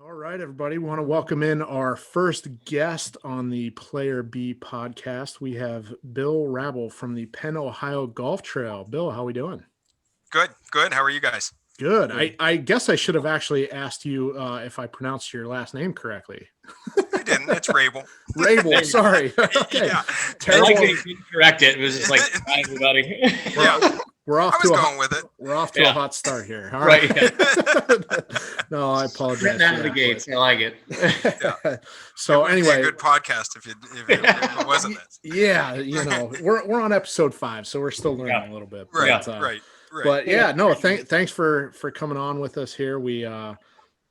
All right, everybody. We want to welcome in our first guest on the Player B podcast. We have Bill Rabble from the Penn Ohio Golf Trail. Bill, how we doing? Good, good. How are you guys? Good. I guess I should have actually asked you if I pronounced your last name correctly. You didn't. It's Rabel. Rabel, sorry. Okay. Yeah. I Terrible. like that you didn't correct it. It was just like, hi, everybody. Yeah. We're off I was to going with it. We're off to a Yeah. hot start here. All Right. No, I apologize. Written out of for the that, gates. I like it. It So would be anyway, a good podcast if it wasn't this. yeah, we're on episode 5, so we're still learning a little bit. Right, But, right. But yeah, no, thanks for coming on with us here. We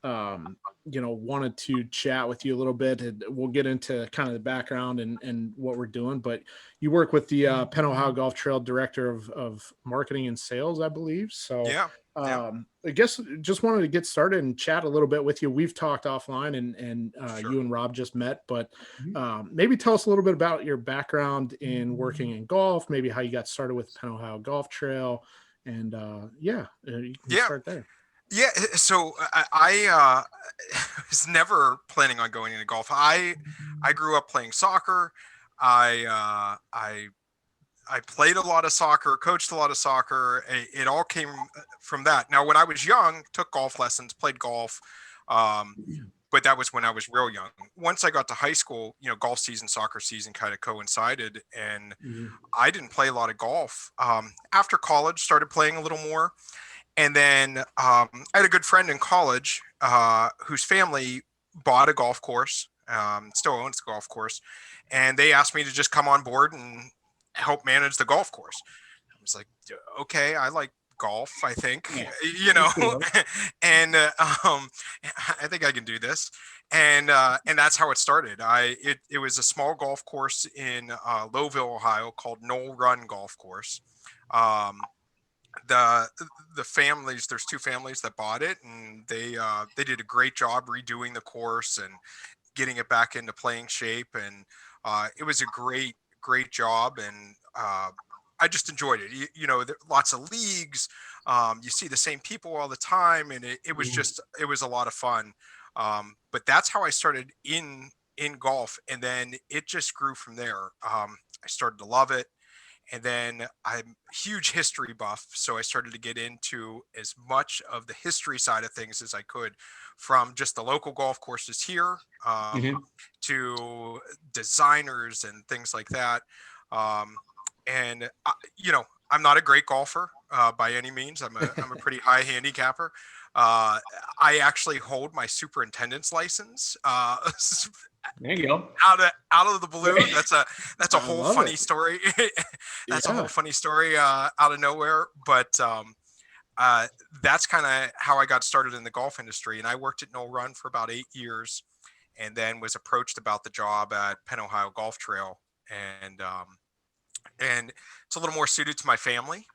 wanted to chat with you a little bit, and we'll get into kind of the background and what we're doing. But you work with the Penn Ohio Golf Trail, director of marketing and sales, I believe. So Yeah. I guess just wanted to get started and chat a little bit with you. We've talked offline, and Sure. you and Rob just met, but maybe tell us a little bit about your background in working in golf, maybe how you got started with Penn Ohio Golf Trail. And you can start there. Yeah. So I was never planning on going into golf. I grew up playing soccer. I played a lot of soccer, coached a lot of soccer. It all came from that. Now, when I was young, took golf lessons, played golf. But that was when I was real young. Once I got to high school, golf season, soccer season kind of coincided, and I didn't play a lot of golf. After college, started playing a little more, and then I had a good friend in college whose family bought a golf course, still owns the golf course, and they asked me to just come on board and help manage the golf course. I was like, okay, I like golf, I think, Cool. and I think I can do this, and that's how it started. It was a small golf course in Lowville, Ohio, called Knoll Run Golf Course. The families, there's 2 families that bought it, and they did a great job redoing the course and getting it back into playing shape, and it was a great job, and I just enjoyed it. Lots of leagues. You see the same people all the time, and it was a lot of fun. But that's how I started in golf, and then it just grew from there. I started to love it, and then I'm a huge history buff, so I started to get into as much of the history side of things as I could, from just the local golf courses here to designers and things like that. And I'm not a great golfer by any means. I'm a pretty high handicapper. I actually hold my superintendent's license There you go. out of the blue. That's a I whole love funny it. story. That's a Yeah. whole funny story out of nowhere. But that's kind of how I got started in the golf industry. And I worked at Knoll Run for about 8 years, and then was approached about the job at Penn Ohio Golf Trail, and it's a little more suited to my family.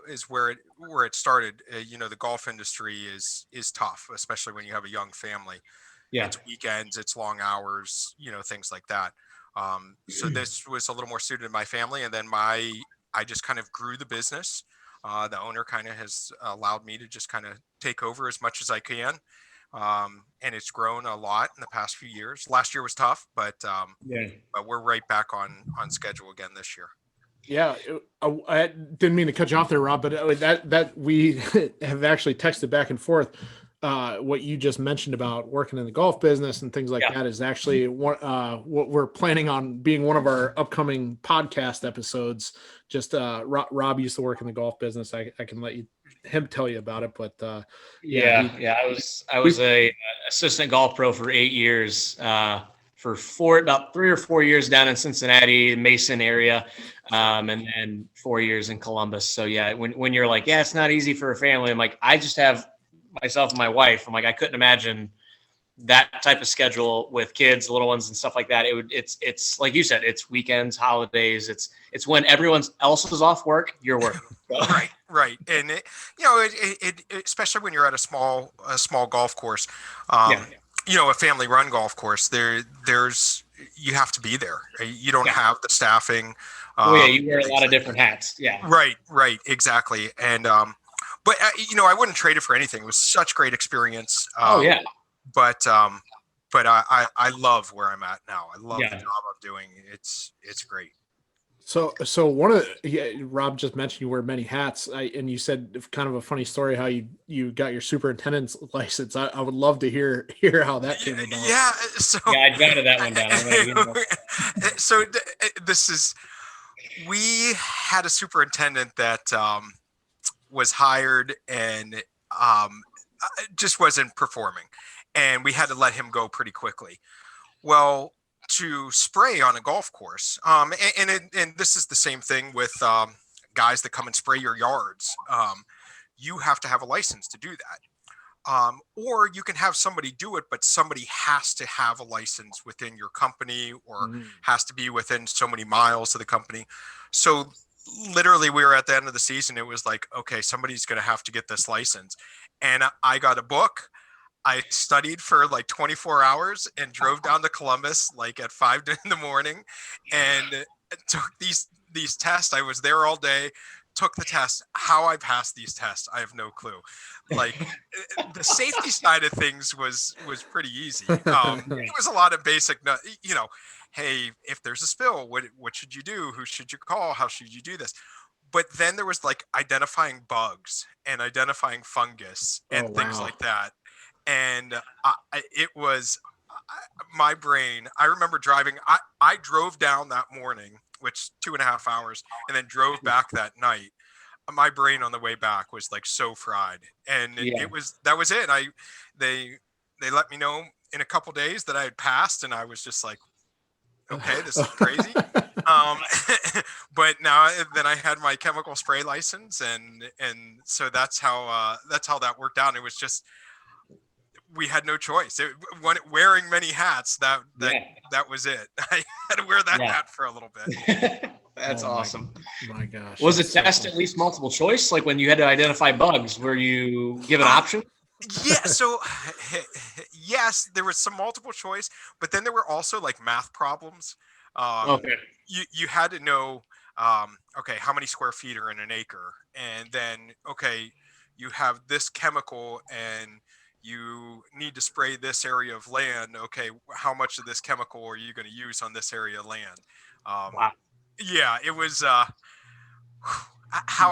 Is where it started. The golf industry is tough, especially when you have a young family. Yeah. It's weekends, it's long hours, things like that. So this was a little more suited to my family, and then I just kind of grew the business. The owner kind of has allowed me to just kind of take over as much as I can. And it's grown a lot in the past few years. Last year was tough, but we're right back on schedule again this year. Yeah, I didn't mean to cut you off there, Rob, but that we have actually texted back and forth. What you just mentioned about working in the golf business and things like that is actually what we're planning on being one of our upcoming podcast episodes. Just Rob used to work in the golf business. I can let him tell you about it, but I was a assistant golf pro for 8 years. For about 3 or 4 years down in Cincinnati, Mason area, and then 4 years in Columbus. So yeah, when you're like, it's not easy for a family, I'm like, I just have myself and my wife. I'm like, I couldn't imagine that type of schedule with kids, little ones, and stuff like that. It's like you said, it's weekends, holidays. It's when everyone else is off work, you're working. Right, and it especially when you're at a small golf course. A family run golf course, there's you have to be there. You don't have the staffing. You wear a lot of different hats. Yeah. Right. Exactly. And, but I wouldn't trade it for anything. It was such great experience. but I love where I'm at now. I love the job I'm doing. It's great. So one of Rob just mentioned you wear many hats, and you said kind of a funny story how you got your superintendent's license. I would love to hear how that came about. Yeah, so I jotted that one down. So we had a superintendent that was hired and just wasn't performing, and we had to let him go pretty quickly. Well, to spray on a golf course, and this is the same thing with guys that come and spray your yards. You have to have a license to do that. Or you can have somebody do it, but somebody has to have a license within your company or has to be within so many miles of the company. So literally we were at the end of the season. It was like, okay, somebody's going to have to get this license. And I got a book. I studied for like 24 hours and drove down to Columbus like at 5 in the morning and took these tests. I was there all day, took the test. How I passed these tests, I have no clue. Like the safety side of things was pretty easy. It was a lot of basic, hey, if there's a spill, what should you do? Who should you call? How should you do this? But then there was like identifying bugs and identifying fungus and things like that. And it was my brain. I remember driving. I drove down that morning, which 2.5 hours, and then drove back that night. My brain on the way back was like so fried, and that was it. They let me know in a couple days that I had passed, and I was just like, okay, this is crazy. But now then I had my chemical spray license, and so that's how that worked out. It was just, we had no choice. Wearing many hats, that was it. I had to wear that hat for a little bit. That's awesome. My gosh. Was the test at least multiple choice? Like when you had to identify bugs, were you given options? Yeah. So yes, there was some multiple choice, but then there were also like math problems. Okay. You had to know, okay, how many square feet are in an acre? And then, okay, you have this chemical and you need to spray this area of land. Okay, how much of this chemical are you going to use on this area of land? Wow. Yeah, it was how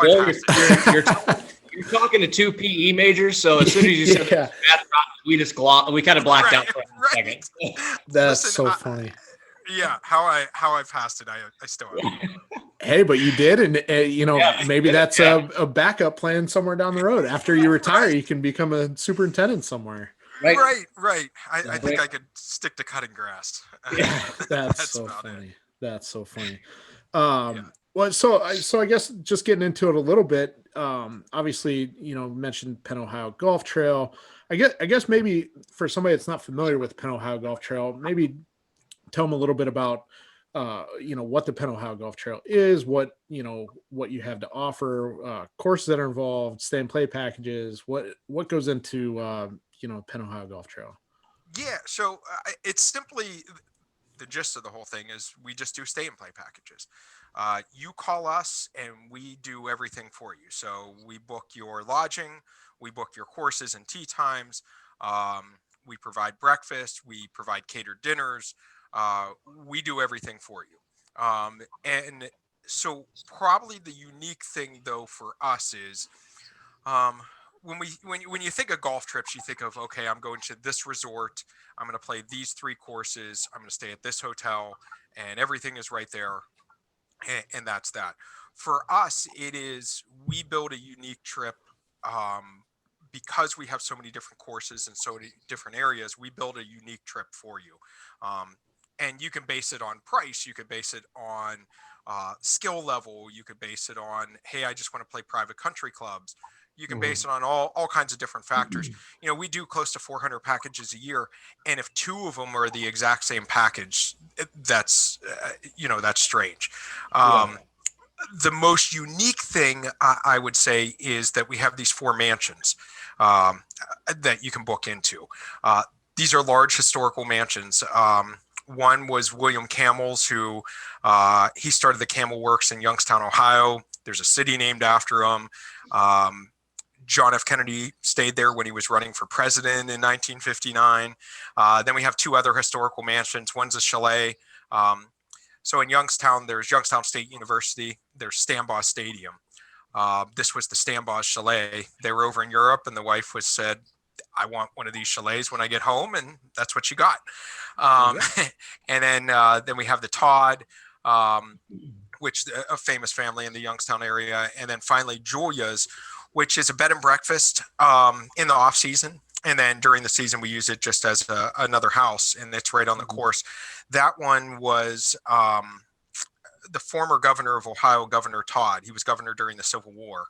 Bill, I passed you're talking to two PE majors, so as soon as you said math problems, we kind of blacked out for a second. That's so funny. Yeah, how I passed it, I still have. Hey, but you did, and maybe that's a backup plan somewhere down the road. After you retire, you can become a superintendent somewhere. Right. I think I could stick to cutting grass. Yeah, that's so funny. That's so funny. Well, so I guess just getting into it a little bit. Obviously, mentioned Penn Ohio Golf Trail. I guess maybe for somebody that's not familiar with Penn Ohio Golf Trail, maybe tell them a little bit about what the Penn Ohio Golf Trail is, what you have to offer, courses that are involved, stay and play packages, what goes into Penn Ohio Golf Trail. Yeah, so it's simply, the gist of the whole thing is we just do stay and play packages. You call us and we do everything for you. So we book your lodging, we book your courses and tee times, we provide breakfast, we provide catered dinners. We do everything for you. And so probably the unique thing though for us is when you think of golf trips, you think of, okay, I'm going to this resort, I'm going to play these 3 courses, I'm going to stay at this hotel, and everything is right there, and that's that. For us, it is, we build a unique trip because we have so many different courses and so many different areas. We build a unique trip for you. And you can base it on price. You could base it on skill level. You could base it on, hey, I just want to play private country clubs. You can base it on all kinds of different factors. We do close to 400 packages a year. And if 2 of them are the exact same package, that's strange. The most unique thing I would say is that we have these 4 mansions that you can book into. These are large historical mansions. One was William Camel's, who he started the Camel Works in Youngstown, Ohio. There's a city named after him. John F. Kennedy stayed there when he was running for president in 1959. Then we have two other historical mansions. One's a chalet. So in Youngstown, there's Youngstown State University. There's Stambaugh Stadium. This was the Stambaugh Chalet. They were over in Europe, and the wife said, I want one of these chalets when I get home, and that's what she got. And then we have the Todd, which a famous family in the Youngstown area. And then finally Julia's, which is a bed and breakfast in the off season. And then during the season, we use it just as another house, and it's right on the course. That one was the former governor of Ohio, Governor Todd. He was governor during the Civil War.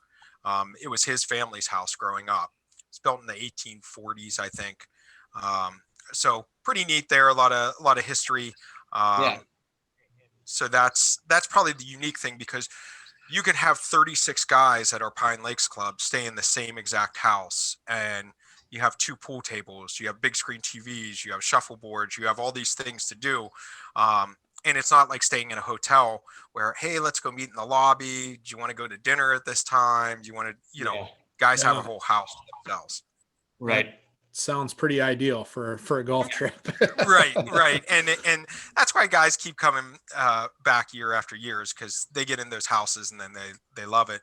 It was his family's house growing up. It's built in the 1840s, I think. So pretty neat there. A lot of history. So that's probably the unique thing, because you can have 36 guys at our Pine Lakes Club stay in the same exact house, and you have 2 pool tables, you have big screen TVs, you have shuffleboards, you have all these things to do. And it's not like staying in a hotel where, hey, let's go meet in the lobby. Do you want to go to dinner at this time? Do you want to, guys have a whole house to themselves. Right. Sounds pretty ideal for a golf trip. Right. And that's why guys keep coming back year after years, because they get in those houses and then they love it.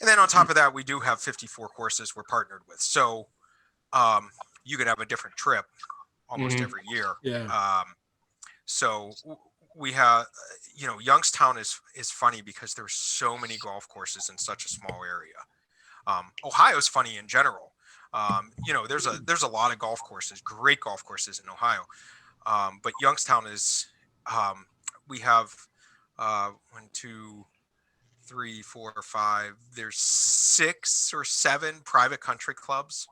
And then on top of that, we do have 54 courses we're partnered with. So you could have a different trip almost every year. Yeah. So we have, Youngstown is funny because there's so many golf courses in such a small area. Ohio's funny in general. There's a lot of golf courses, great golf courses in Ohio. But Youngstown is, we have 1, 2, 3, 4, 5. There's 6 or 7 private country clubs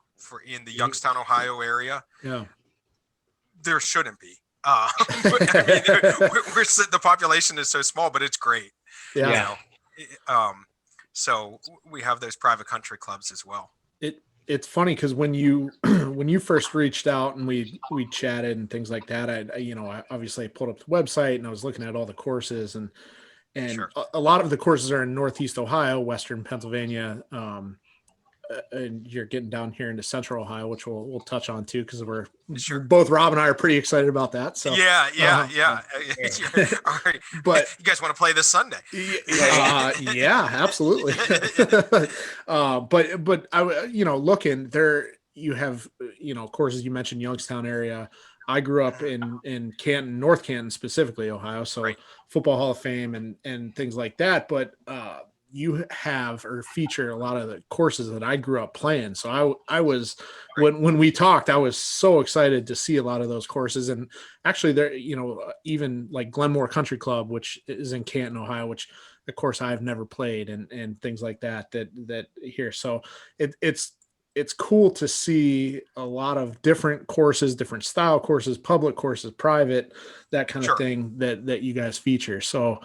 in the Youngstown, Ohio area. Yeah. There shouldn't be. The population is so small, but it's great. Yeah. So we have those private country clubs as well. It's funny because when you first reached out and we chatted and things like that, I obviously pulled up the website and I was looking at all the courses, and Sure. a lot of the courses are in Northeast Ohio, Western Pennsylvania, and you're getting down here into Central Ohio, which we'll touch on too, because both Rob and I are pretty excited about that. So yeah. All right. But you guys want to play this Sunday? Yeah, absolutely. But I, looking there, you have, courses. You mentioned Youngstown area. I grew up in Canton, North Canton, specifically Ohio. So Right. Football Hall of Fame and things like that. But you have or feature a lot of the courses that I grew up playing. So I was, when we talked, I was so excited to see a lot of those courses. And actually there, even like Glenmore Country Club, which is in Canton, Ohio, which of course I've never played, and things like that here. So it's cool to see a lot of different courses, different style courses, public courses, private, that kind of thing that you guys feature. So,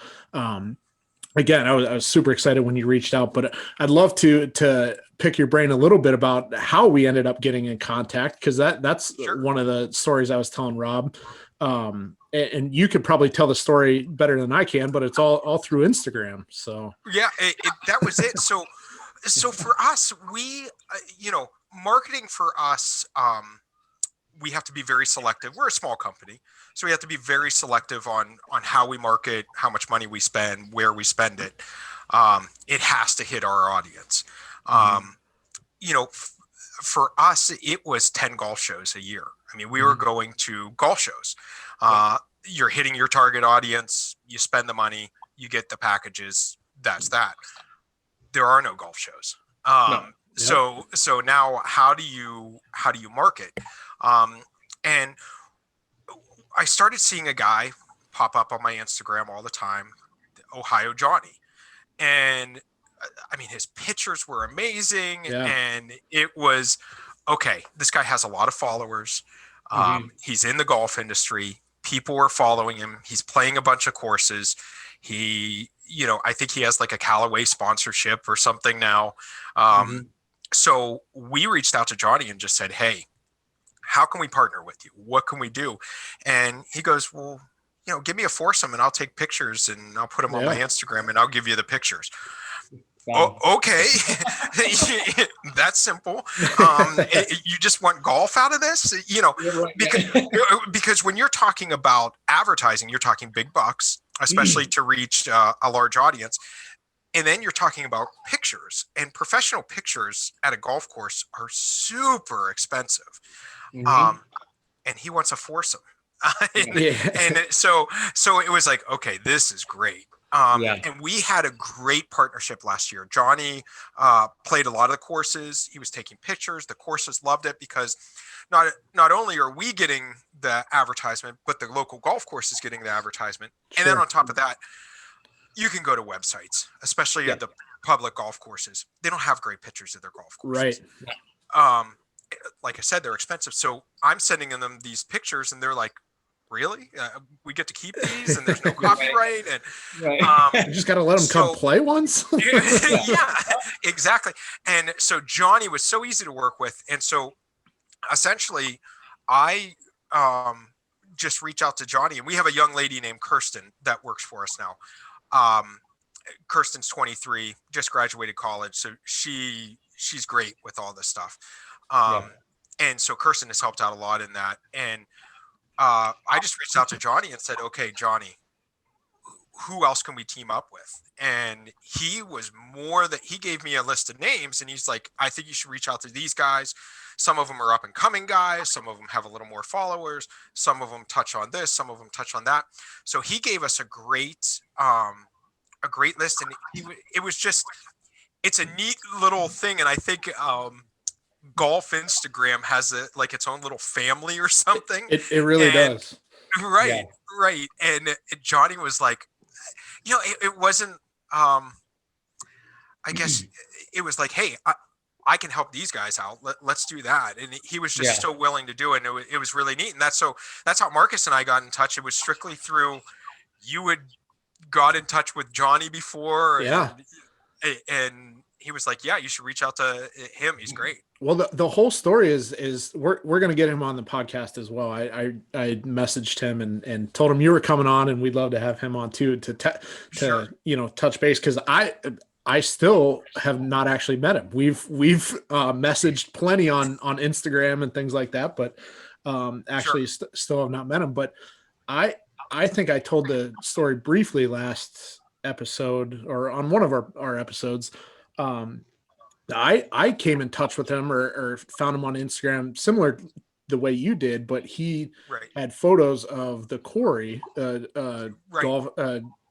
again, I was super excited when you reached out, but I'd love to pick your brain a little bit about how we ended up getting in contact, because that's one of the stories I was telling Rob. And you could probably tell the story better than I can, but it's all through Instagram. So yeah, that was it. So for us, we, marketing for us, we have to be very selective. We're a small company, so we have to be very selective on how we market, how much money we spend, where we spend it. It has to hit our audience. For us, it was 10 golf shows a year. I mean, we were going to golf shows. You're hitting your target audience, you spend the money, you get the packages. That's that. There are no golf shows. So now how do you market? And I started seeing a guy pop up on my Instagram all the time, Ohio Johnny. And I mean, his pictures were amazing. And it was, okay, this guy has a lot of followers. He's in the golf industry. People are following him. He's playing a bunch of courses. I think he has like a Callaway sponsorship or something now. So we reached out to Johnny and just said, hey, how can we partner with you? What can we do? And he goes, well, give me a foursome and I'll take pictures and I'll put them on my Instagram and I'll give you the pictures. Okay. That's simple. You just want golf out of this, because when you're talking about advertising, you're talking big bucks, especially to reach a large audience. And then you're talking about pictures, and professional pictures at a golf course are super expensive. And he wants a foursome. and so it was like, okay, this is great. And we had a great partnership last year. Johnny played a lot of the courses. He was taking pictures. The courses loved it because not only are we getting the advertisement, but the local golf course is getting the advertisement. And then on top of that, you can go to websites, especially at the public golf courses. They don't have great pictures of their golf courses. Right. Like I said, they're expensive. So I'm sending them these pictures and they're like, really? We get to keep these and there's no copyright? And you just got to let them come play once. Yeah, exactly. And so Johnny was so easy to work with. And so essentially I just reach out to Johnny, and we have a young lady named Kirsten that works for us now. Kirsten's 23, just graduated college. So she's great with all this stuff. And so Kirsten has helped out a lot in that. And I just reached out to Johnny and said, okay, Johnny, who else can we team up with? And he was he gave me a list of names, and he's like, I think you should reach out to these guys. Some of them are up and coming guys. Some of them have a little more followers. Some of them touch on this. Some of them touch on that. So he gave us a great list. And it's a neat little thing. And I think, golf Instagram has its own little family or something. It really does. Right. And Johnny was like, it wasn't, I guess it was like, hey, I can help these guys out. Let's do that. And he was just so willing to do it. And it was really neat. And that's how Marcus and I got in touch. It was strictly through, you had got in touch with Johnny before. And he was like, yeah, you should reach out to him. He's great. Well, the whole story is we're going to get him on the podcast as well. I messaged him and told him you were coming on, and we'd love to have him on too, to touch base. Cause I still have not actually met him. We've messaged plenty on Instagram and things like that, but actually still have not met him. But I think I told the story briefly last episode, or on one of our episodes. I came in touch with him or found him on Instagram, similar the way you did, but he had photos of the quarry, golf,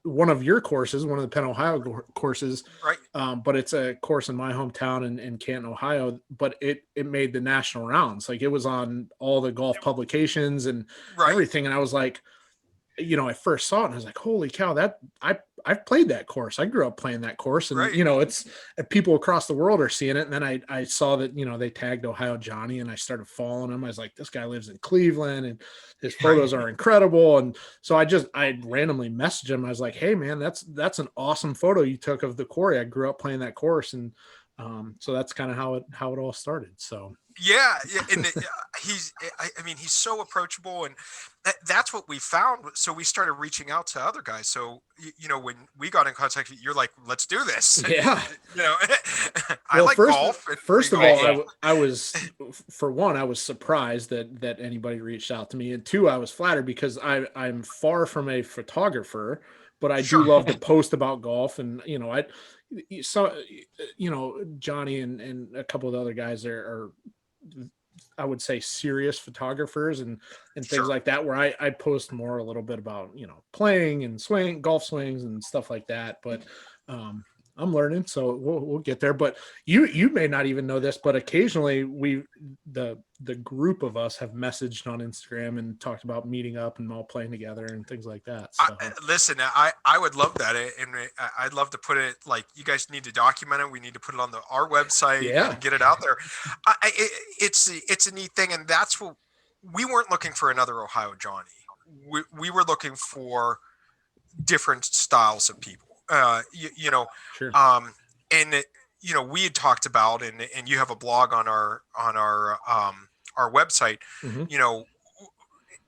one of your courses, one of the Penn Ohio courses, but it's a course in my hometown in Canton, Ohio, but it made the national rounds. Like, it was on all the golf publications and everything. And I was like, I first saw it and I was like, holy cow, I've played that course. I grew up playing that course, and it's people across the world are seeing it. And then I saw that, they tagged Ohio Johnny, and I started following him. I was like, this guy lives in Cleveland and his photos are incredible. And so I randomly messaged him. I was like, hey man, that's an awesome photo you took of the quarry. I grew up playing that course. And so that's kind of how it all started. So and he's so approachable, and that's what we found. So we started reaching out to other guys. So when we got in contact, you're like, let's do this. I like golf. First of all, I was surprised that anybody reached out to me, and two, I was flattered because I'm far from a photographer, but I do love to post about golf, and Johnny and a couple of the other guys are I would say serious photographers and things like that, where I post more a little bit about, playing and golf swings and stuff like that. But I'm learning, so we'll get there. But you may not even know this, but occasionally the group of us have messaged on Instagram and talked about meeting up and all playing together and things like that. So. Listen, I would love that, and I'd love to put it, like, you guys need to document it. We need to put it on our website and get it out there. It's a neat thing, and that's what we weren't looking for, another Ohio Johnny. We were looking for different styles of people. And we had talked about, and you have a blog on our website.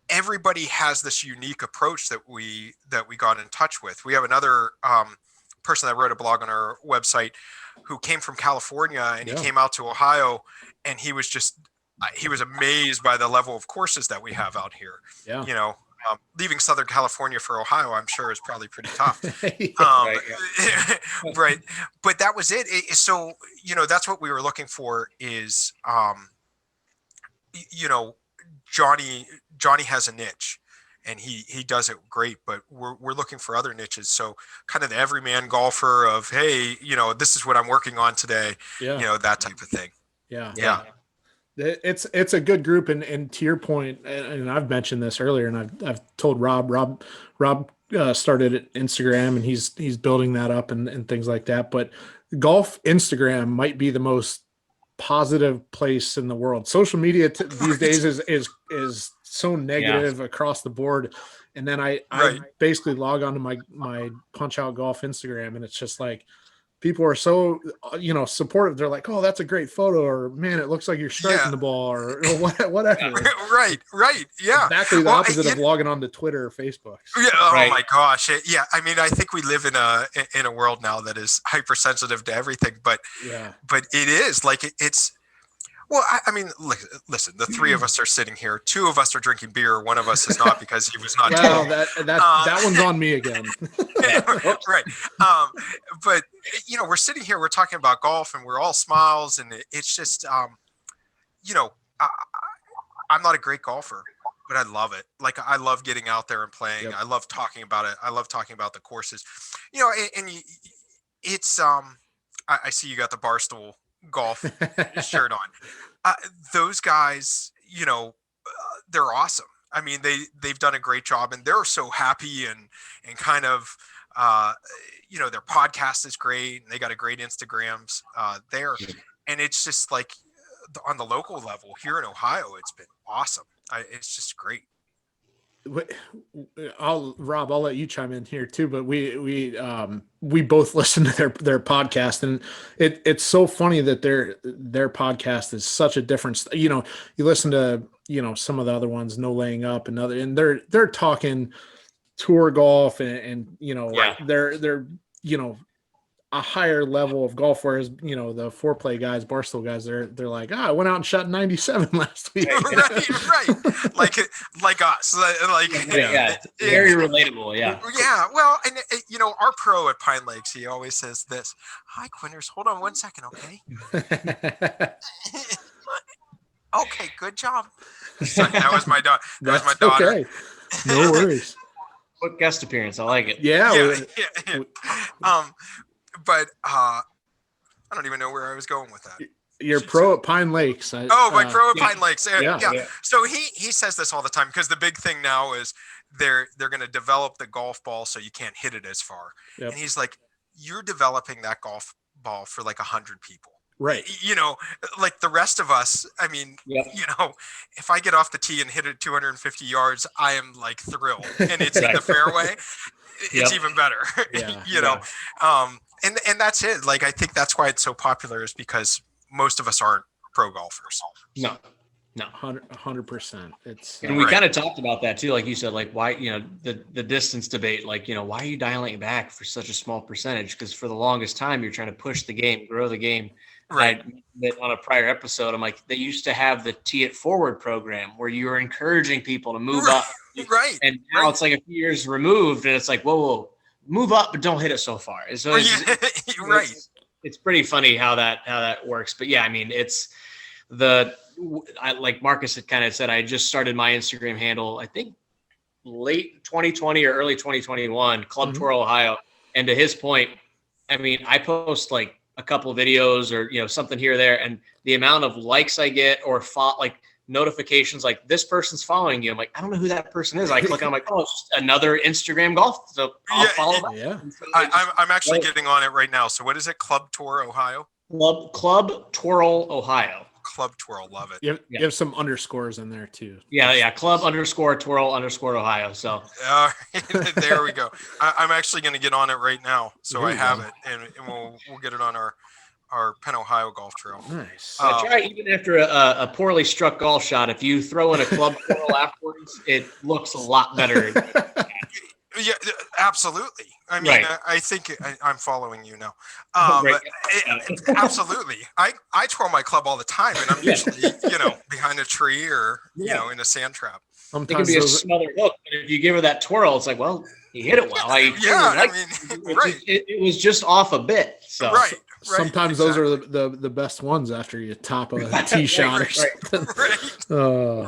Everybody has this unique approach that we got in touch with. We have another person that wrote a blog on our website who came from California, and he Yeah. came out to Ohio, and he was amazed by the level of courses that we have out here. Yeah. You know, leaving Southern California for Ohio, I'm sure is probably pretty tough. Right, Right. But that was it. So, you know, that's what we were looking for is, you know, Johnny has a niche, and he does it great, but we're looking for other niches. So kind of the everyman golfer of, hey, you know, this is what I'm working on today, Yeah. you know, that type of thing. Yeah. Yeah. It's a good group, and to your point, and I've mentioned this earlier, and I've told Rob started Instagram, and he's building that up and things like that. But golf Instagram might be the most positive place in the world. Social media these days is so negative across the board. And then I basically log onto my Punch Out Golf Instagram, and it's just like, people are so, you know, supportive. They're like, oh, that's a great photo, or man, it looks like you're striking the ball, or whatever. Right. Yeah. Exactly the opposite of logging on to Twitter or Facebook. Yeah. Oh my gosh. Yeah. I mean, I think we live in a world now that is hypersensitive to everything, but it is like, it's, well, I mean, listen, the three of us are sitting here. Two of us are drinking beer. One of us is not, because he was not. Well, that one's on me again. Right. But you know, we're sitting here, we're talking about golf, and we're all smiles, and it's just, you know, I'm not a great golfer, but I love it. Like, I love getting out there and playing. Yep. I love talking about it. I love talking about the courses, you know, and it's, I see you got the Barstool Golf shirt on. Those guys, you know, they're awesome. I mean, they've done a great job, and they're so happy and kind of, you know, their podcast is great, and they got a great Instagrams there. And it's just like, on the local level here in Ohio, it's been awesome. It's just great. Rob, I'll let you chime in here too, but we both listen to their podcast, and it's so funny that their podcast is such a difference. You know, you listen to, you know, some of the other ones, No Laying Up and they're talking tour golf and you know, they're you know, a higher level of golf, whereas, you know, the foreplay guys, Barstool guys, they're like, I went out and shot 97 last week. right. Like us. Very relatable. Yeah. Well, and you know, our pro at Pine Lakes, he always says this: "Hi, Quinters, hold on 1 second, okay?" Okay, good job. So that was my daughter. That was my daughter. Okay. No worries. Quick guest appearance. I like it. Yeah. But I don't even know where I was going with that. You're pro at Pine Lakes. My pro at Pine Lakes. Yeah. So he says this all the time, because the big thing now is they're going to develop the golf ball so you can't hit it as far. Yep. And he's like, you're developing that golf ball for like 100 people. Right. You know, like the rest of us, I mean, you know, if I get off the tee and hit it 250 yards, I am like thrilled, and it's in the fairway. It's even better, you know? And that's it. Like, I think that's why it's so popular, is because most of us aren't pro golfers. No. 100%. And we kind of talked about that too. Like you said, like, why, you know, the distance debate, like, you know, why are you dialing it back for such a small percentage? Because for the longest time, you're trying to push the game, grow the game. Right. On a prior episode, I'm like, they used to have the Tee It Forward program where you were encouraging people to move up. Right. And now it's like a few years removed, and it's like, whoa, move up, but don't hit it so far. So it's pretty funny how that works. But yeah, I mean, it's like Marcus had kind of said, I just started my Instagram handle, I think late 2020 or early 2021, Club Tour Ohio. And to his point, I mean, I post like a couple of videos or, you know, something here or there, and the amount of likes I get or like notifications, like, this person's following you. I'm like, I don't know who that person is. I click on, I'm like, oh, it's just another Instagram golf. So I'll follow that. Yeah. So I'm actually getting on it right now. So what is it? Club Tour Ohio? Club Twirl Ohio. Club Twirl, love it. You have some underscores in there too. Yeah. Club_Twirl_Ohio. So there we go. I'm actually going to get on it right now, so I have it, and we'll get it on our Penn Ohio Golf Trail. Nice. Try even after a poorly struck golf shot. If you throw in a club twirl afterwards, it looks a lot better. Yeah, absolutely. I mean, Right. I think I'm following you now. Right. Absolutely. I twirl my club all the time, and I'm Yeah. usually, behind a tree or, Yeah. In a sand trap. It can Sometimes be a those, smothered hook, but if you give her that twirl, it's like, well, he hit it well. I Yeah, really I like mean, it. right, It was just off a bit. So right, right, sometimes those are exactly. the best ones after you top a Right, tee shot or right. something. Right,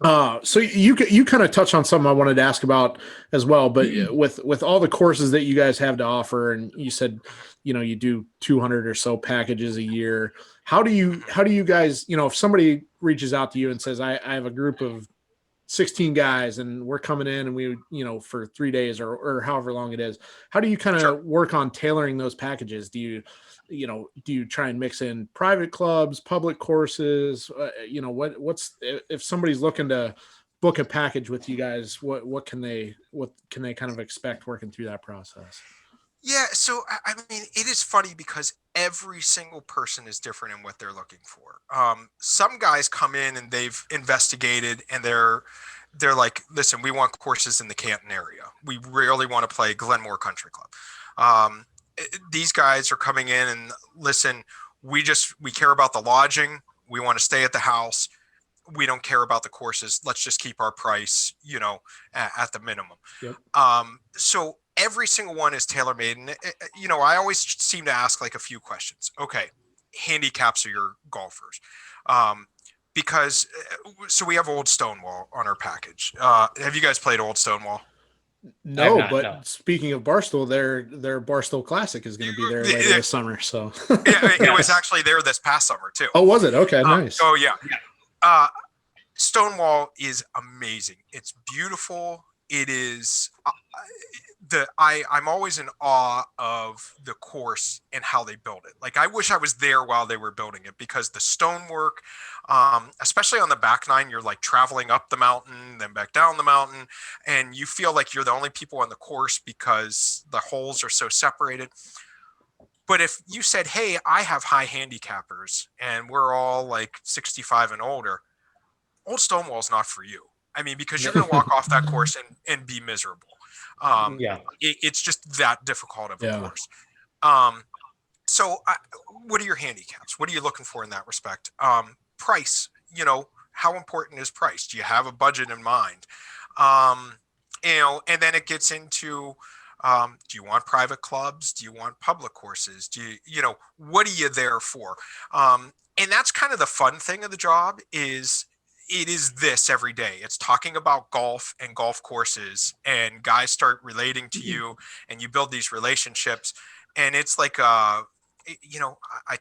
right. So you kind of touched on something I wanted to ask about as well, but with all the courses that you guys have to offer, and you said, you do 200 or so packages a year. How do you guys, if somebody reaches out to you and says, I have a group of 16 guys and we're coming in and we, for 3 days or however long it is, how do you kind Sure. of work on tailoring those packages? Do you try and mix in private clubs, public courses? What's if somebody's looking to book a package with you guys, what can they kind of expect working through that process? Yeah, so I mean, it is funny because every single person is different in what they're looking for. Some guys come in and they've investigated and they're like, listen, we want courses in the Canton area. We really want to play Glenmore Country Club. These guys are coming in and listen, we care about the lodging. We want to stay at the house. We don't care about the courses. Let's just keep our price, at the minimum. Yep. So every single one is tailor made. And, I always seem to ask like a few questions. Okay. Handicaps of your golfers. Because so we have Old Stonewall on our package. Have you guys played Old Stonewall? No, but no. speaking of Barstool, their Barstool Classic is going to be there later this summer. So It was actually there this past summer too. Oh, was it? Okay, nice. Oh yeah. Stonewall is amazing. It's beautiful. It is I'm always in awe of the course and how they build it. Like I wish I was there while they were building it because the stonework, especially on the back nine, you're like traveling up the mountain, then back down the mountain, and you feel like you're the only people on the course because the holes are so separated. But if you said, hey, I have high handicappers and we're all like 65 and older, Old Stonewall is not for you. I mean, because you're going to walk off that course and be miserable. It's just that difficult of a course. So what are your handicaps? What are you looking for in that respect? Price, how important is price? Do you have a budget in mind? And then it gets into, do you want private clubs? Do you want public courses? What are you there for? And that's kind of the fun thing of the job is it is this every day. It's talking about golf and golf courses and guys start relating to you and you build these relationships. And it's like, I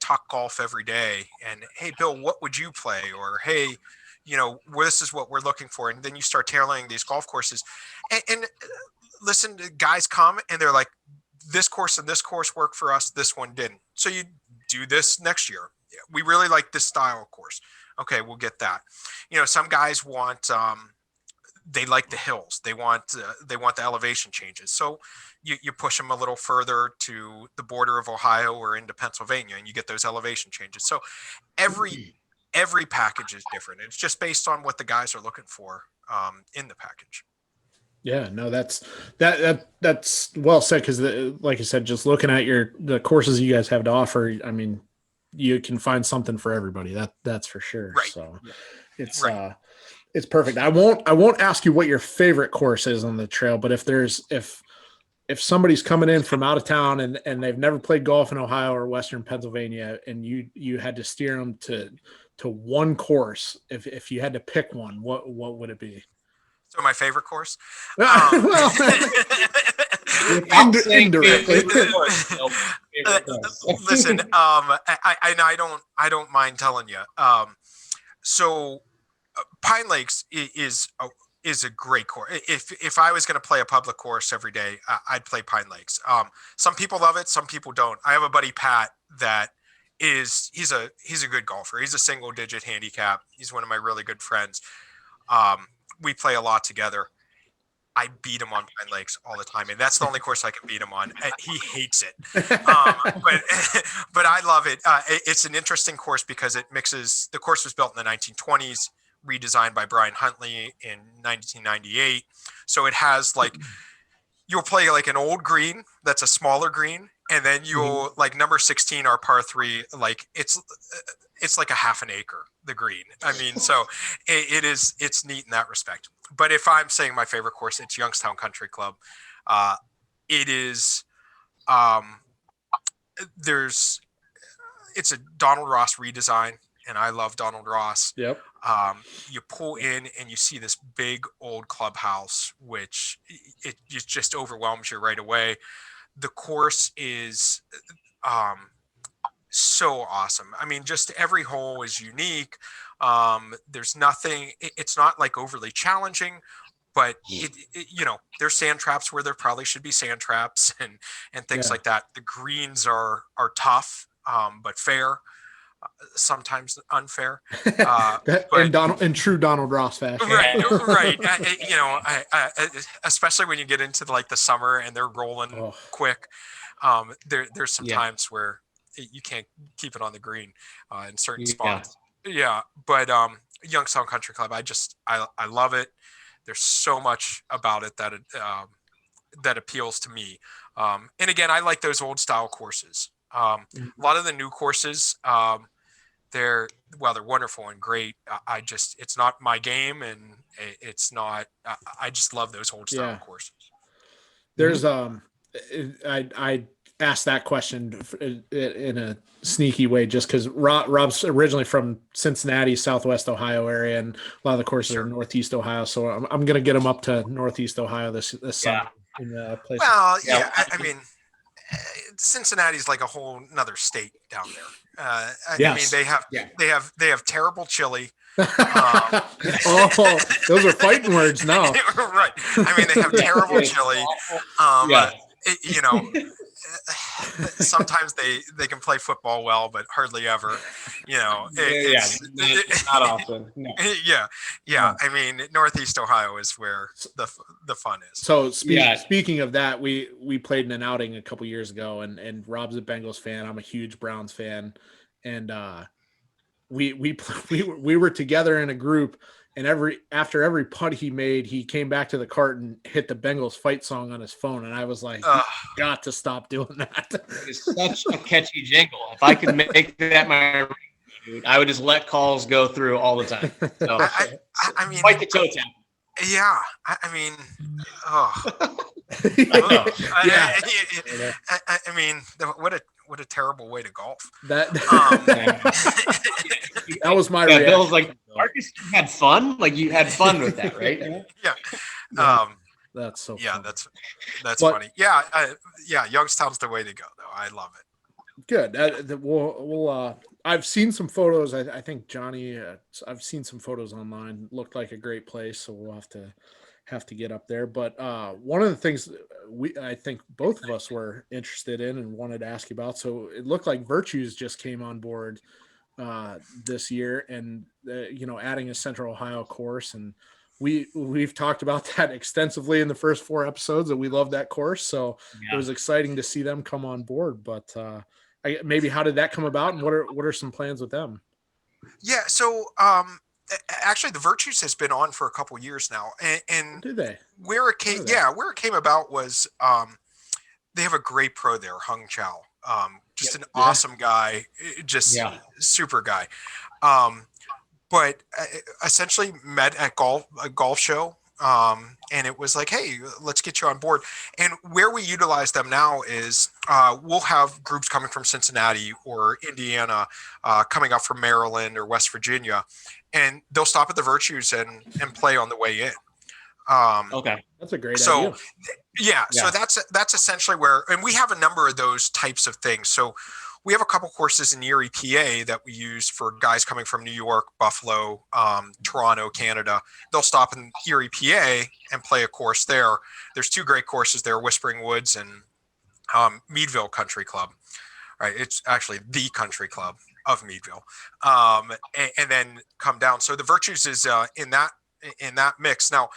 talk golf every day and, hey, Bill, what would you play? Or, hey, this is what we're looking for. And then you start tailoring these golf courses and listen, guys come and they're like, this course and this course worked for us. This one didn't. So you do this next year. We really like this style of course. Okay, we'll get that. Some guys want, they like the hills. They want the elevation changes. So you push them a little further to the border of Ohio or into Pennsylvania, and you get those elevation changes. So every package is different. It's just based on what the guys are looking for in the package. Yeah, no, that's well said. Because like I said, just looking at the courses you guys have to offer, I mean, you can find something for everybody. That's for sure. Right. So it's perfect. I won't ask you what your favorite course is on the trail, but if somebody's coming in from out of town and they've never played golf in Ohio or Western Pennsylvania, and you had to steer them to one course, if you had to pick one, what would it be? So my favorite course. Indirectly. Listen, I don't mind telling you. So Pine Lakes is a great course. If I was going to play a public course every day, I'd play Pine Lakes. Some people love it, some people don't. I have a buddy Pat that he's a good golfer. He's a single digit handicap. He's one of my really good friends. We play a lot together. I beat him on Pine Lakes all the time, and that's the only course I can beat him on. He hates it, but I love it. It's an interesting course because it mixes. The course was built in the 1920s redesigned by Brian Huntley in 1998. So it has like, you'll play like an old green that's a smaller green, and then you'll like number 16, our par 3, like it's like a half an acre, the green. I mean, so it's neat in that respect. But if I'm saying my favorite course, it's Youngstown Country Club. It is it's a Donald Ross redesign, and I love Donald Ross. Yep. You pull in and you see this big old clubhouse, which it just overwhelms you right away. The course is so awesome. I mean, just every hole is unique. There's nothing, it's not like overly challenging, but there's sand traps where there probably should be sand traps and things like that. The greens are tough, but fair. Sometimes unfair, but in true Donald Ross fashion. Right. Especially when you get into like the summer and they're rolling quick. There's some times where you can't keep it on the green in certain spots. Yeah, but Youngstown Country Club, I love it. There's so much about it that appeals to me. And again, I like those old style courses. A lot of the new courses, they're wonderful and great. It's not my game, and it's not. I just love those old style courses. There's I asked that question in a sneaky way just because Rob's originally from Cincinnati, Southwest Ohio area, and a lot of the courses are Northeast Ohio. So I'm gonna get them up to Northeast Ohio this summer in the place. Well, I mean, Cincinnati's like a whole another state down there. I mean, they have terrible chili. Those are fighting words now. Right. I mean, they have terrible chili. Sometimes they can play football well, but hardly ever. Not often. No. Yeah. I mean, Northeast Ohio is where the fun is. So speaking of that, we played in an outing a couple years ago, and Rob's a Bengals fan. I'm a huge Browns fan, and we were together in a group. And after every putt he made, he came back to the cart and hit the Bengals fight song on his phone. And I was like, you got to stop doing that. It's such a catchy jingle. If I could make that my dude, I would just let calls go through all the time. So, I mean, quite the toe tap. Yeah. I mean, I mean, what a terrible way to golf. That was my reaction. Bill's like, Marcus, you had fun? Like, you had fun with that, right? Yeah. That's so yeah, funny. that's funny. Yeah. Youngstown's the way to go, though. I love it. Good. We'll I've seen some photos. I think Johnny, I've seen some photos online. Looked like a great place. So we'll have to get up there. But one of the things I think both of us were interested in and wanted to ask you about. So it looked like Virtues just came on board this year, and adding a Central Ohio course, and we've talked about that extensively in the first 4 episodes, and we love that course. So it was exciting to see them come on board. But maybe how did that come about, and what are some plans with them? Yeah. So actually, the Virtues has been on for a couple years now, and do they? Where it came about was they have a great pro there, Hung Chow. Just an awesome guy, just super guy. But essentially met at a golf show, and it was like, hey, let's get you on board. And where we utilize them now is we'll have groups coming from Cincinnati or Indiana, coming up from Maryland or West Virginia, and they'll stop at the Virtues and play on the way in. Okay, that's a great idea. So that's essentially where, and we have a number of those types of things. So we have a couple courses in Erie, PA that we use for guys coming from New York, Buffalo, Toronto, Canada. They'll stop in Erie, PA and play a course there. There's 2 great courses there, Whispering Woods and Meadville Country Club. Right, it's actually the country club of Meadville, and then come down. So the Virtues is in that mix now.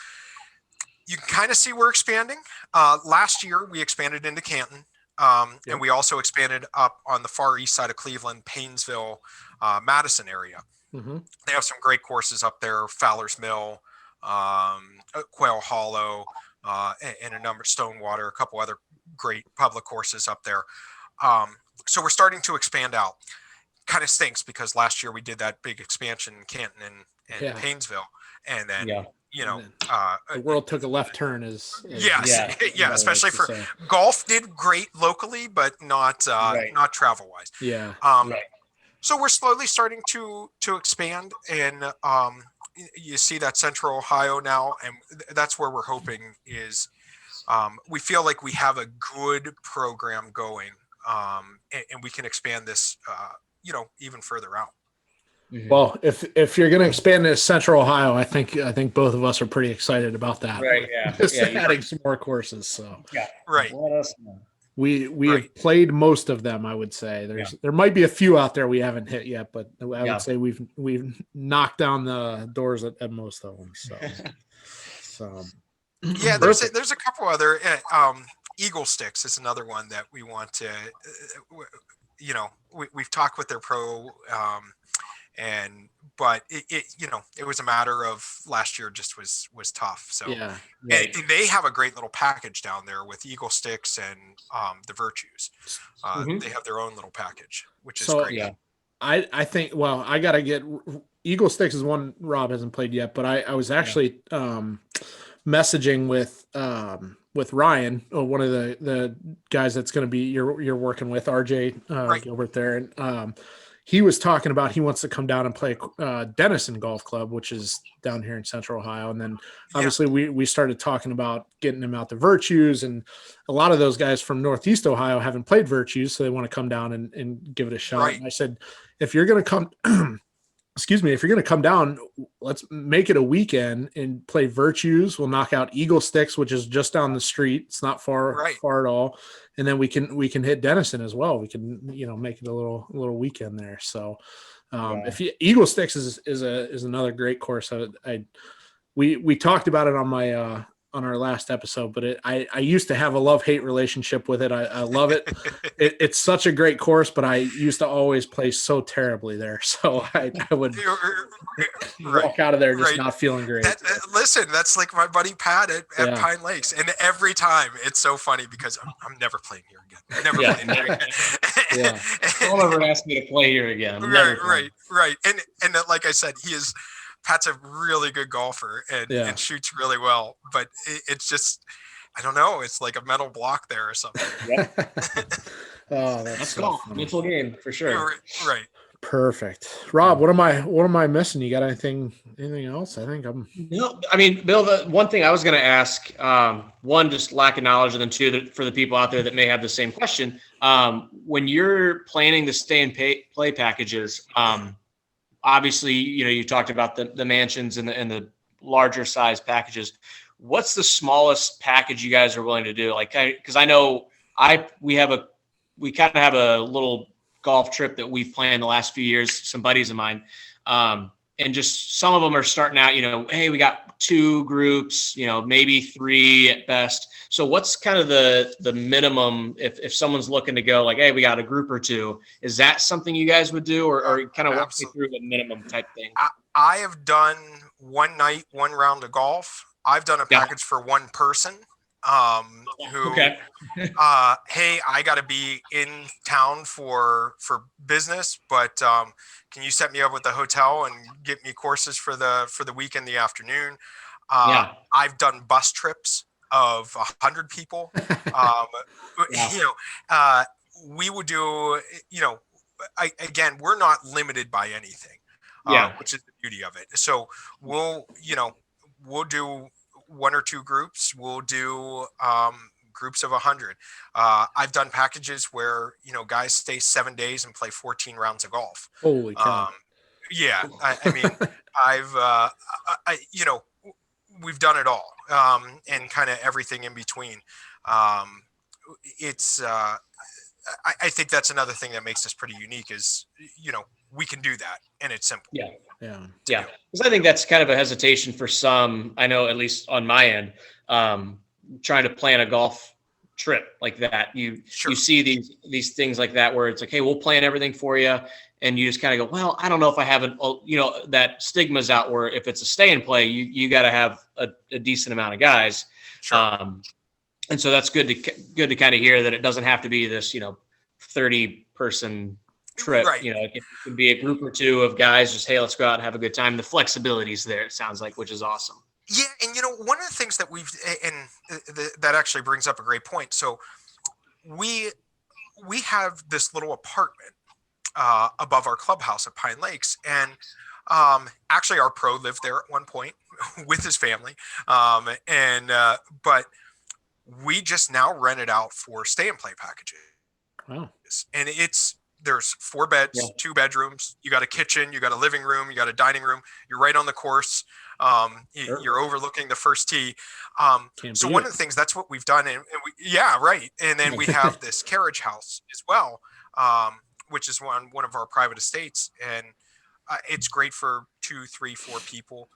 You can kind of see we're expanding. Last year, we expanded into Canton, and we also expanded up on the far east side of Cleveland, Painesville, Madison area. Mm-hmm. They have some great courses up there: Fowler's Mill, Quail Hollow, and a number of Stonewater, a couple other great public courses up there. So we're starting to expand out. Kind of stinks because last year we did that big expansion in Canton and Paynesville, and then the world took a left turn. Especially for golf did great locally, but not not travel wise. Yeah. So we're slowly starting to expand, and you see that Central Ohio now, and that's where we're hoping is. We feel like we have a good program going, and we can expand this, even further out. Mm-hmm. Well, if you're going to expand to Central Ohio, I think both of us are pretty excited about that. Right. Yeah. Just adding some more courses. So right. Let us know. We have played most of them. I would say there might be a few out there we haven't hit yet, but I would say we've knocked down the doors at most of them. So yeah, there's a couple other Eagle Sticks is another one that we want to. We've talked with their pro. But it was a matter of last year just was tough. So and they have a great little package down there with Eagle Sticks and the Virtues. They have their own little package, which is great. Yeah. I think, well, I got to get Eagle Sticks is one Rob hasn't played yet, but I was actually messaging with Ryan, one of the guys that's going to be you're working with, RJ Gilbert there, and he was talking about he wants to come down and play Denison Golf Club, which is down here in Central Ohio. And then obviously we started talking about getting him out to Virtues, and a lot of those guys from Northeast Ohio haven't played Virtues, so they want to come down and give it a shot. Right. And I said, if you're going to come, if you're going to come down, let's make it a weekend and play Virtues. We'll knock out Eagle Sticks, which is just down the street. It's not far at all. And then we can hit Denison as well. We can, make it a little weekend there. So Eagle Sticks is another great course. We talked about it on on our last episode, but I used to have a love-hate relationship with it. I love it. It's such a great course, but I used to always play so terribly there. So I would walk out of there just not feeling great. Listen, that's like my buddy Pat at Pine Lakes. And every time it's so funny because I'm never playing here again. Never playing here again. Don't ever ask me to play here again. Right. And like I said, Pat's a really good golfer and shoots really well, but it's just, I don't know. It's like a mental block there or something. Oh, that's cool. Mental game for sure. Right. Perfect. Rob, what am I missing? You got anything else? I think No, I mean, Bill, the one thing I was going to ask, one, just lack of knowledge, and then two, for the people out there that may have the same question, when you're planning the stay and play packages, obviously, you talked about the mansions and the larger size packages. What's the smallest package you guys are willing to do? Like, because I know we kind of have a little golf trip that we've planned the last few years, some buddies of mine. And just some of them are starting out, hey, we got 2 groups, maybe 3 at best. So what's kind of the minimum if someone's looking to go like, hey, we got a group or 2, is that something you guys would do or kind of walk me through the minimum type thing? I have done one night, 1 round of golf. I've done a package for 1 person who, hey, I got to be in town for business, but can you set me up with a hotel and get me courses for the week in the afternoon? I've done bus trips of 100 people. We would do, again, we're not limited by anything, which is the beauty of it. So we'll do 1 or 2 groups. We'll do groups of 100. I've done packages where guys stay 7 days and play 14 rounds of golf. Holy cow! I mean, we've done it all, and kind of everything in between. It's I think that's another thing that makes us pretty unique is we can do that and it's simple. Yeah. Because I think that's kind of a hesitation for some. I know, at least on my end, trying to plan a golf trip like that. You see these things like that where it's like, hey, we'll plan everything for you, and you just kind of go, well, I don't know if I have that stigma's out where if it's a stay and play, you got to have a decent amount of guys. Sure. And so that's good to kind of hear that it doesn't have to be this, 30 person trip. Right. It can be a group or two of guys just, hey, let's go out and have a good time. The flexibility is there, it sounds like, which is awesome. Yeah. And one of the things that that actually brings up a great point. So we have this little apartment above our clubhouse at Pine Lakes. And actually our pro lived there at one point with his family. But we just now rent it out for stay and play packages. Wow. And there's 4 beds, 2 bedrooms. You got a kitchen, you got a living room, you got a dining room. You're right on the course. You're overlooking the first tee. So one of the things, that's what we've done. And right. And then we have this Carriage House as well, which is one of our private estates. And it's great for 2, 3, 4 people.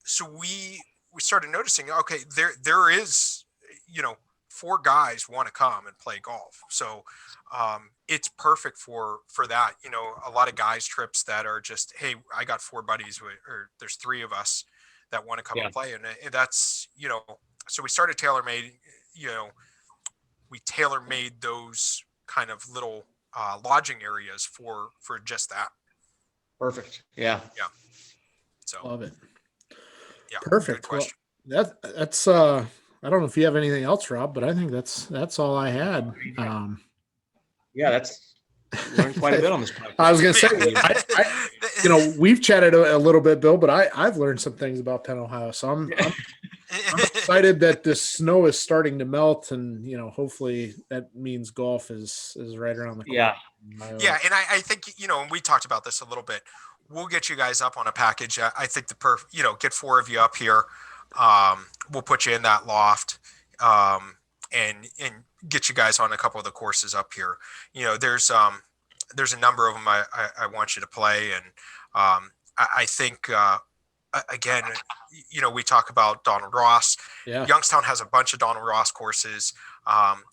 So we started noticing, okay, there is, 4 guys want to come and play golf. So it's perfect for that. A lot of guys trips that are just, hey, I got 4 buddies, or there's 3 of us that want to come and play. And that's, so we started tailor-made, we tailor-made those kind of little lodging areas for just that. Perfect. Yeah. So love it. Yeah. Perfect. Well, that's I don't know if you have anything else, Rob, but I think that's all I had. That's learned quite a bit on this podcast. I was going to say, we've chatted a little bit, Bill, but I've learned some things about Penn, Ohio. So I'm excited that the snow is starting to melt, and hopefully that means golf is right around the corner. Yeah, and I think and we talked about this a little bit. We'll get you guys up on a package. I think get 4 of you up here. We'll put you in that loft, and get you guys on a couple of the courses up here. There's a number of them I want you to play, and I think again, we talk about Donald Ross. Yeah. Youngstown has a bunch of Donald Ross courses.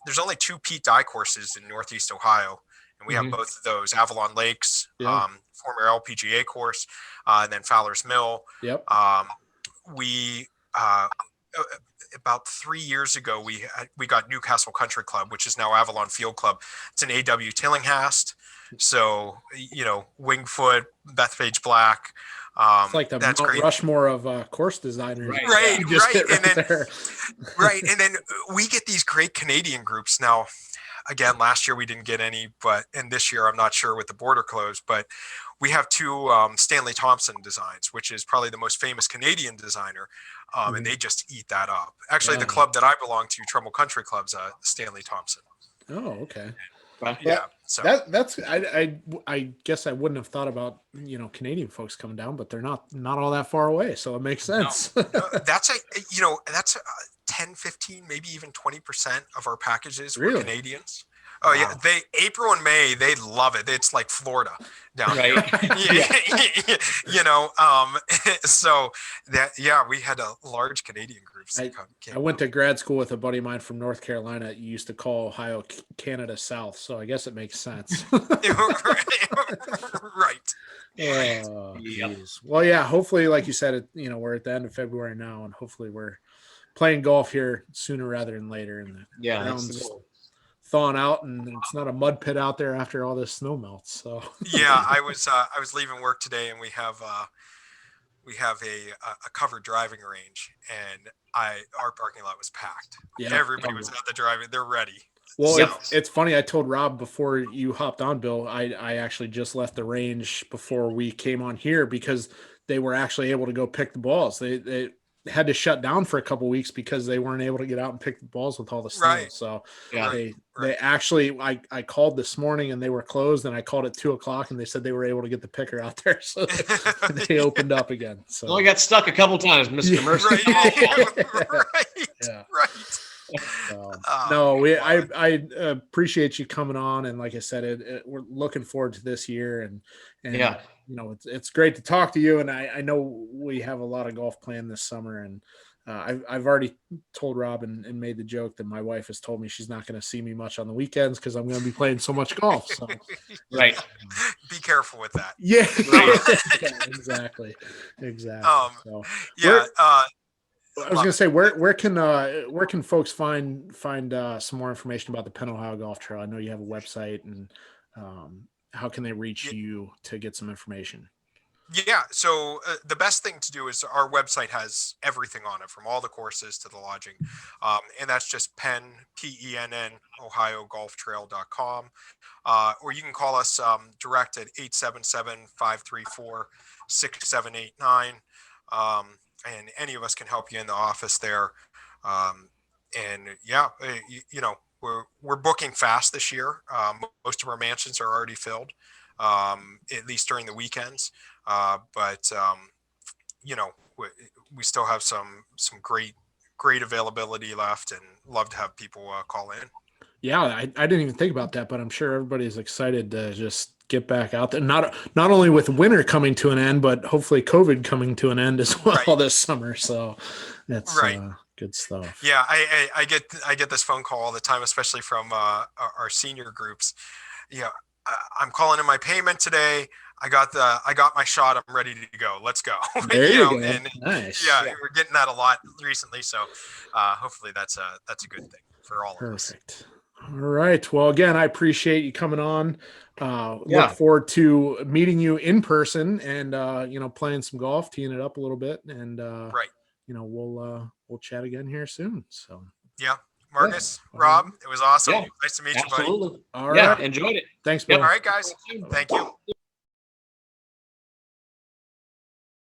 There's only 2 Pete Dye courses in Northeast Ohio, and we have both of those. Avalon Lakes, former LPGA course, and then Fowler's Mill. Yep. We about 3 years ago, we got Newcastle Country Club, which is now Avalon Field Club. It's an A.W. Tillinghast. So, Wingfoot, Bethpage Black. It's like the Mount Rushmore of course designers. Right. Right. And then we get these great Canadian groups. Now, again, last year we didn't get any, and this year I'm not sure with the border closed, but we have 2 Stanley Thompson designs, which is probably the most famous Canadian designer. And they just eat that up. Actually, the club that I belong to, Trumbull Country Club's Stanley Thompson. Oh, okay. Yeah. So that's I guess I wouldn't have thought about Canadian folks coming down, but they're not all that far away, so it makes sense. No, that's 10, 15, maybe even 20% of our packages were Canadians. Oh wow. Yeah, April and May, they love it. It's like Florida down here. So we had a large Canadian groups. I went to grad school with a buddy of mine from North Carolina. You used to call Ohio Canada South, so I guess it makes sense. Right. Well, yeah. Hopefully, like you said, we're at the end of February now, and hopefully we're playing golf here sooner rather than later. And the thawing out, and it's not a mud pit out there after all this snow melts. So I was leaving work today, and we have a covered driving range, and our parking lot was packed. Everybody was at the driving. They're ready. Well, it's funny. I told Rob before you hopped on, Bill, I actually just left the range before we came on here because they were actually able to go pick the balls. They had to shut down for a couple of weeks because they weren't able to get out and pick the balls with all the snow. Right. So they actually, I called this morning and they were closed, and I called at 2:00 and they said they were able to get the picker out there. So they opened up again. So only got stuck a couple times, Mr. Mercer. I appreciate you coming on. And like I said, we're looking forward to this year, and it's great to talk to you. And I know we have a lot of golf planned this summer, and I've already told Rob and made the joke that my wife has told me she's not going to see me much on the weekends because I'm going to be playing so much golf. So Right. Be careful with that. yeah, Right. yeah, exactly. So Yeah. I was going to say, where can folks find some more information about the Penn Ohio Golf Trail? I know you have a website, and how can they reach you to get some information? Yeah, so the best thing to do is our website has everything on it, from all the courses to the lodging, and that's just PENN OhioGolfTrail.com, or you can call us direct at 877-534-6789, and any of us can help you in the office there. And yeah, we're booking fast this year. Most of our mansions are already filled, at least during the weekends. But we still have some great availability left, and love to have people call in. Yeah, I didn't even think about that, but I'm sure everybody's excited to just get back out there. Not only with winter coming to an end, but hopefully COVID coming to an end as well Right. this summer. So that's right. Good stuff. Yeah, I get this phone call all the time, especially from our senior groups. Yeah, I'm calling in my payment today. I got my shot. I'm ready to go. Let's go. There you go. And Nice. yeah, we're getting that a lot recently. So hopefully that's a good thing for all of us. Perfect. All right. Well, again, I appreciate you coming on. Yeah. Look forward to meeting you in person and playing some golf, teeing it up a little bit, and Right. We'll chat again here soon. So yeah, Marcus, Rob, it was awesome. Yeah. Nice to meet you, buddy. Absolutely. all Yeah, right. enjoyed it. Thanks, Yep. Bill. All right, guys. Thank you.